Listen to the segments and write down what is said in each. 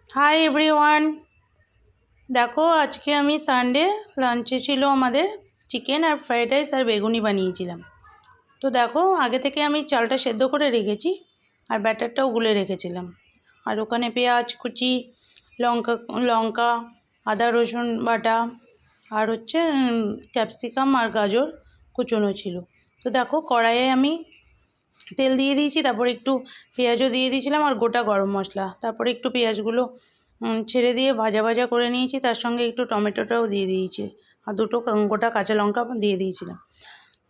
Hi everyone. দেখো আজকে আমি সানডে লাঞ্চে ছিল আমাদের চিকেন আর ফ্রাইড রাইস আর বেগুনি বানিয়েছিলাম। তো দেখো আগে থেকে আমি চালটা সেদ্ধ করে রেখেছি আর ব্যাটারটাও গুলে রেখেছিলাম। আর ওখানে পেঁয়াজ কুচি, লঙ্কা লঙ্কা আদা রসুন বাটা আর হচ্ছে ক্যাপসিকাম আর গাজর কুচোনো ছিল। তো দেখো কড়াইয়ে আমি তেল দিয়ে দিয়েছি, তারপরে একটু পেঁয়াজও দিয়ে দিয়েছিলাম আর গোটা গরম মশলা, তারপরে একটু পেঁয়াজগুলো ছেড়ে দিয়ে ভাজা ভাজা করে নিয়েছি, তার সঙ্গে একটু টমেটোটাও দিয়ে দিয়েছি আর দুটো গোটা কাঁচা লঙ্কা দিয়ে দিয়েছিলাম।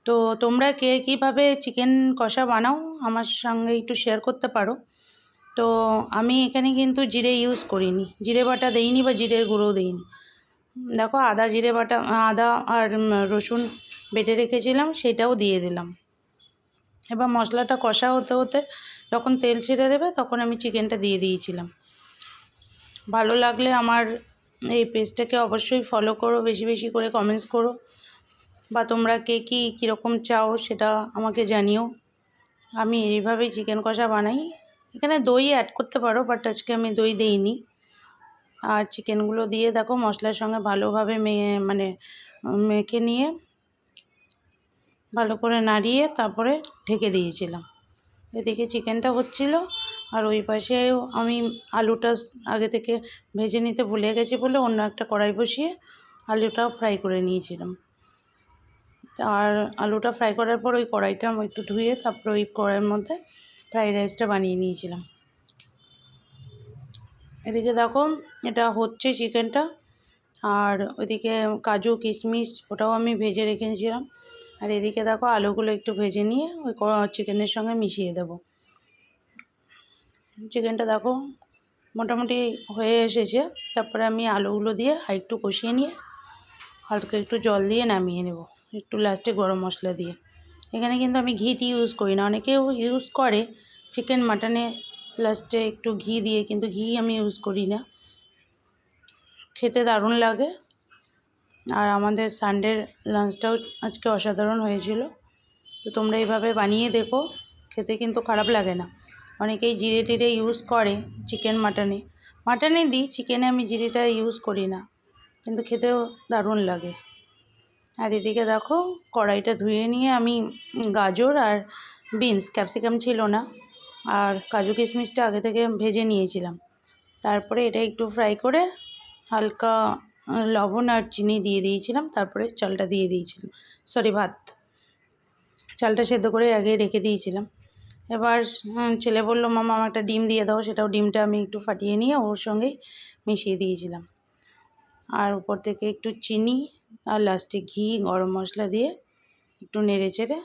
তো তোমরা কে কীভাবে চিকেন কষা বানাও আমার সঙ্গে একটু শেয়ার করতে পারো। তো আমি এখানে কিন্তু জিরে ইউজ করিনি, জিরে বাটা দেইনি বা জিরের গুঁড়োও দেইনি। দেখো আদা জিরে বাটা, আদা আর রসুন বেটে রেখেছিলাম সেটাও দিয়ে দিলাম। এবার মশলাটা কষা হতে হতে যখন তেল ছেড়ে দেবে তখন আমি চিকেনটা দিয়ে দিয়েছিলাম। ভালো লাগলে আমার এই পেজটাকে অবশ্যই ফলো করো, বেশি বেশি করে কমেন্টস করো, বা তোমরা কে কীরকম চাও সেটা আমাকে জানিও। আমি এইভাবেই চিকেন কষা বানাই। এখানে দই অ্যাড করতে পারো, বাট আজকে আমি দই দেইনি। আর চিকেনগুলো দিয়ে দেখো মশলার সঙ্গে ভালোভাবে মেখে নিয়ে ভালো করে নাড়িয়ে তারপরে ঢেকে দিয়েছিলাম। এদিকে চিকেনটা হচ্ছিল আর ওই পাশেও আমি আলুটা আগে থেকে ভেজে নিতে ভুলে গেছি বলে অন্য একটা কড়াই বসিয়ে আলুটাও ফ্রাই করে নিয়েছিলাম। আর আলুটা ফ্রাই করার পর ওই কড়াইটা একটু ধুয়ে তারপর ওই কড়াইয়ের মধ্যে ফ্রাইড রাইসটা বানিয়ে নিয়েছিলাম। এদিকে দেখো এটা হচ্ছে চিকেনটা, আর ওইদিকে কাজু কিশমিশ ওটাও আমি ভেজে রেখেছিলাম। আর এদিকে দেখো আলুগুলো একটু ভেজে নিয়ে ওই চিকেনের সঙ্গে মিশিয়ে দেবো। চিকেনটা দেখো মোটামুটি হয়ে এসেছে, তারপরে আমি আলুগুলো দিয়ে আর একটু কষিয়ে নিয়ে হালকা একটু জল দিয়ে নামিয়ে নেব, একটু লাস্টে গরম মশলা দিয়ে। এখানে কিন্তু আমি ঘিটি ইউজ করি না, অনেকেও ইউজ করে চিকেন মাটনে লাস্টে একটু ঘি দিয়ে, কিন্তু ঘি আমি ইউজ করি না। খেতে দারুণ লাগে। আর আমাদের সানডের লাঞ্চটাও আজকে অসাধারণ হয়েছিল। তো তোমরা এইভাবে বানিয়ে দেখো, খেতে কিন্তু খারাপ লাগে না। অনেকেই জিরে টিরে ইউজ করে চিকেন মাটনে দিই, চিকেনে আমি জিরেটা ইউজ করি না, কিন্তু খেতেও দারুণ লাগে। আর এদিকে দেখো কড়াইটা ধুয়ে নিয়ে আমি গাজর আর বিনস, ক্যাপসিকাম ছিল না, আর কাজু কিশমিশটা আগে থেকে ভেজে নিয়েছিলাম। তারপরে এটা একটু ফ্রাই করে হালকা লবণ আর চিনি দিয়ে দিয়েছিলাম, তারপরে চালটা দিয়ে দিয়েছিলাম, ভাত চালটা সেদ্ধ করে আগে রেখে দিয়েছিলাম। এবার ছেলে বলল মামা আমার একটা ডিম দিয়ে দাও, সেটাও ডিমটা আমি একটু ফাটিয়ে নিয়ে ওর সঙ্গেই মিশিয়ে দিয়েছিলাম। আর উপর থেকে একটু চিনি আর লাস্টে ঘি গরম মশলা দিয়ে একটু নেড়ে চেড়ে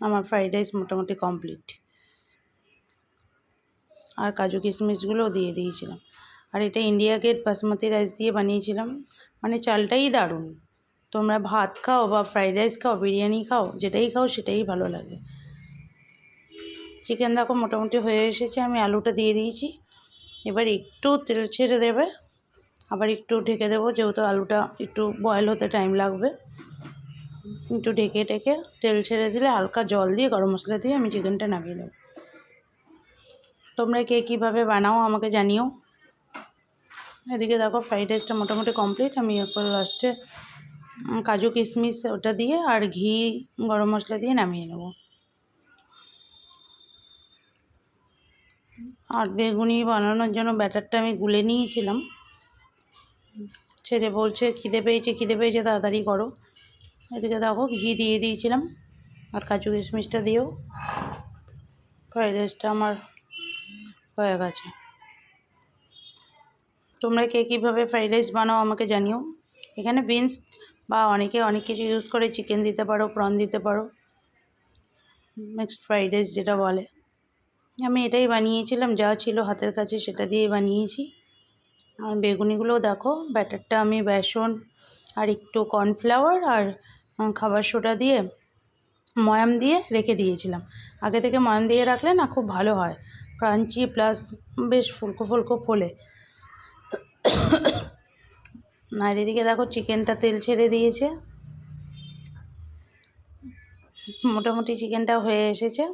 আমার ফ্রাইড রাইস মোটামুটি কমপ্লিট। আর কাজু কিশমিশগুলোও দিয়ে দিয়েছিলাম। আর এটা ইন্ডিয়া গেট বাসমতি রাইস দিয়ে বানিয়েছিলাম, মানে চালটাই দারুণ। তোমরা ভাত খাও বা ফ্রাইড রাইস খাও, বিরিয়ানি খাও, যেটাই খাও সেটাই ভালো লাগে। চিকেন দেখো মোটামুটি হয়ে এসেছে, আমি আলুটা দিয়ে দিয়েছি। এবার একটু তেল ছেড়ে দেবে, আবার একটু ঢেকে দেবো, যেহেতু আলুটা একটু বয়েল হতে টাইম লাগবে। একটু ঢেকে তেল ছেড়ে দিলে হালকা জল দিয়ে গরম মশলা দিয়ে আমি চিকেনটা নামিয়ে নেব। তোমরা কে কীভাবে বানাও আমাকে জানিও। এদিকে দেখো ফ্রাইড রাইসটা মোটামুটি কমপ্লিট। আমি এরপর লাস্টে কাজু কিশমিশ ওটা দিয়ে আর ঘি গরম মশলা দিয়ে নামিয়ে নেব। আর বেগুনি বানানোর জন্য ব্যাটারটা আমি গুলে নিয়েছিলাম। ছেলে বলছে খিদে পেয়েছে তাড়াতাড়ি করো। এদিকে দেখো ঘি দিয়ে দিয়েছিলাম আর কাজু কিশমিশটা দিয়েও ফ্রাইড রাইসটা আমার হয়ে গেছে। তোমরা কে কীভাবে ফ্রাইড রাইস বানাও আমাকে জানিও। এখানে বিনস বা অনেকে অনেক কিছু ইউজ করে, চিকেন দিতে পারো, প্রন দিতে পারো, মিক্সড ফ্রাইড রাইস যেটা বলে। আমি এটাই বানিয়েছিলাম, যা ছিল হাতের কাছে সেটা দিয়েই বানিয়েছি। আর বেগুনিগুলোও দেখো ব্যাটারটা আমি বেসন আর একটু কর্নফ্লাওয়ার আর খাবার সোডা দিয়ে ময়াম দিয়ে রেখে দিয়েছিলাম। আগে থেকে ময়াম দিয়ে রাখলে না খুব ভালো হয়, ক্রাঞ্চি প্লাস বেশ ফুলকো ফুলকো ফোলে। আর এদিকে দেখো চিকেনটা তেল ছেড়ে দিয়েছে, মোটামুটি চিকেনটা হয়ে এসেছে।